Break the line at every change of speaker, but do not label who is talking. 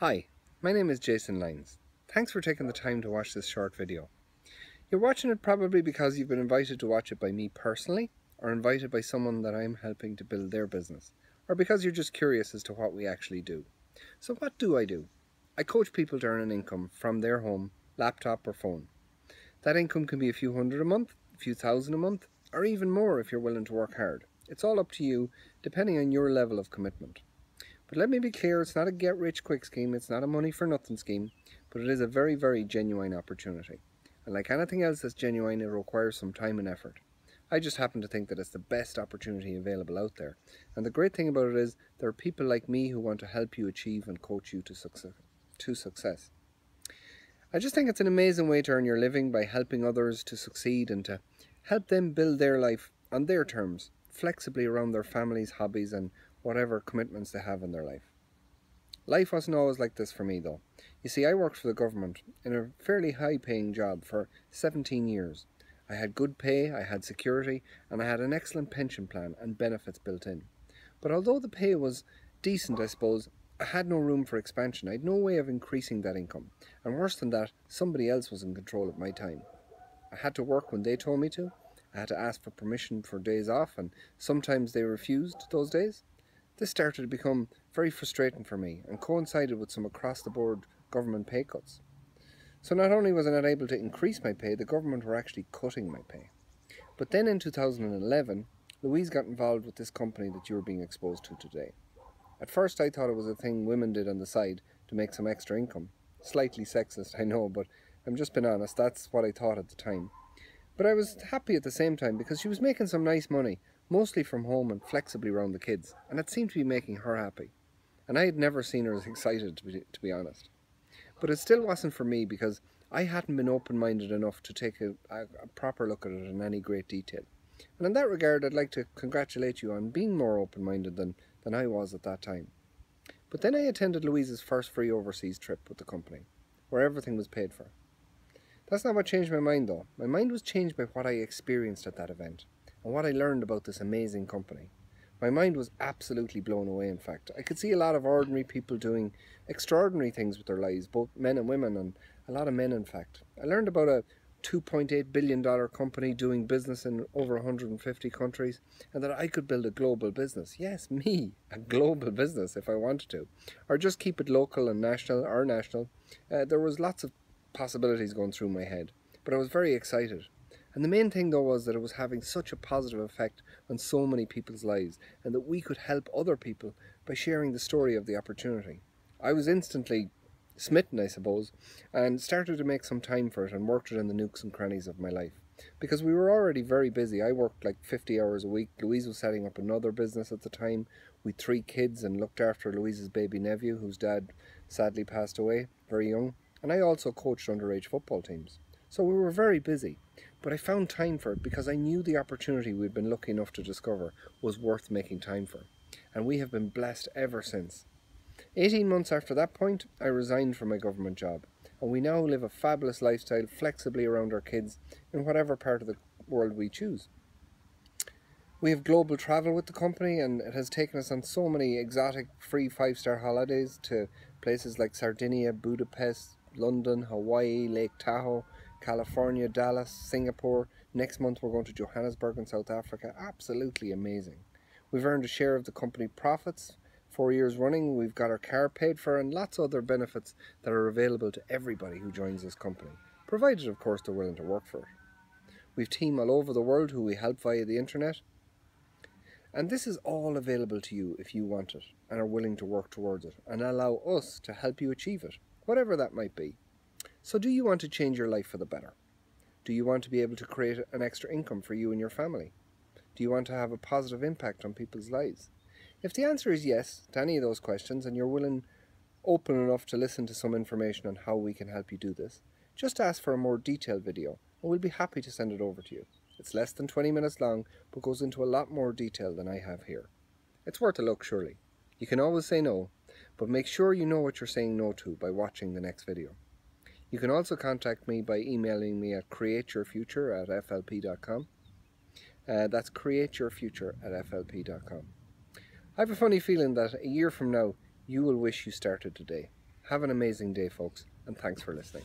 Hi, my name is Jason Lyons. Thanks for taking the time to watch this short video. You're watching it probably because you've been invited to watch it by me personally, or invited by someone that I'm helping to build their business, or because you're just curious as to what we actually do. So what do? I coach people to earn an income from their home, laptop or phone. That income can be a few hundred a month, a few thousand a month, or even more if you're willing to work hard. It's all up to you, depending on your level of commitment. But let me be clear, it's not a get-rich-quick scheme, it's not a money-for-nothing scheme, but it is a very, very genuine opportunity. And like anything else that's genuine, it requires some time and effort. I just happen to think that it's the best opportunity available out there. And the great thing about it is, there are people like me who want to help you achieve and coach you to success. I just think it's an amazing way to earn your living by helping others to succeed and to help them build their life on their terms, flexibly around their families, hobbies and whatever commitments they have in their life. Life wasn't always like this for me though. You see, I worked for the government in a fairly high-paying job for 17 years. I had good pay, I had security, and I had an excellent pension plan and benefits built in. But although the pay was decent, I suppose, I had no room for expansion. I had no way of increasing that income. And worse than that, somebody else was in control of my time. I had to work when they told me to. I had to ask for permission for days off, and sometimes they refused those days. This started to become very frustrating for me and coincided with some across-the-board government pay cuts. So not only was I not able to increase my pay, the government were actually cutting my pay. But then in 2011, Louise got involved with this company that you're being exposed to today. At first I thought it was a thing women did on the side to make some extra income. Slightly sexist, I know, but I'm just being honest, that's what I thought at the time. But I was happy at the same time because she was making some nice money, mostly from home and flexibly around the kids, and it seemed to be making her happy. And I had never seen her as excited, to be honest. But it still wasn't for me because I hadn't been open-minded enough to take a proper look at it in any great detail. And in that regard, I'd like to congratulate you on being more open-minded than I was at that time. But then I attended Louise's first free overseas trip with the company, where everything was paid for. That's not what changed my mind though. My mind was changed by what I experienced at that event, and what I learned about this amazing company. My mind was absolutely blown away, in fact. I could see a lot of ordinary people doing extraordinary things with their lives, both men and women, and a lot of men in fact. I learned about a $2.8 billion company doing business in over 150 countries, and that I could build a global business. Yes, me, a global business if I wanted to. Or just keep it local and national. There was lots of possibilities going through my head, but I was very excited. And the main thing though was that it was having such a positive effect on so many people's lives, and that we could help other people by sharing the story of the opportunity. I was instantly smitten, I suppose, and started to make some time for it and worked it in the nooks and crannies of my life. Because we were already very busy. I worked like 50 hours a week. Louise was setting up another business at the time. We had 3 kids and looked after Louise's baby nephew, whose dad sadly passed away very young. And I also coached underage football teams. So we were very busy, but I found time for it because I knew the opportunity we'd been lucky enough to discover was worth making time for. And we have been blessed ever since. 18 months after that point, I resigned from my government job, and we now live a fabulous lifestyle flexibly around our kids in whatever part of the world we choose. We have global travel with the company, and it has taken us on so many exotic free 5-star holidays to places like Sardinia, Budapest, London, Hawaii, Lake Tahoe, California, Dallas, Singapore. Next month we're going to Johannesburg in South Africa. Absolutely amazing. We've earned a share of the company profits 4 years running. We've got our car paid for and lots of other benefits that are available to everybody who joins this company, provided of course they're willing to work for it. We've team all over the world who we help via the internet. And this is all available to you if you want it and are willing to work towards it and allow us to help you achieve it, whatever that might be. So do you want to change your life for the better? Do you want to be able to create an extra income for you and your family? Do you want to have a positive impact on people's lives? If the answer is yes to any of those questions and you're open enough to listen to some information on how we can help you do this, just ask for a more detailed video and we'll be happy to send it over to you. It's less than 20 minutes long but goes into a lot more detail than I have here. It's worth a look surely. You can always say no, but make sure you know what you're saying no to by watching the next video. You can also contact me by emailing me at createyourfuture@flp.com. That's createyourfuture@flp.com. I have a funny feeling that a year from now, you will wish you started today. Have an amazing day, folks, and thanks for listening.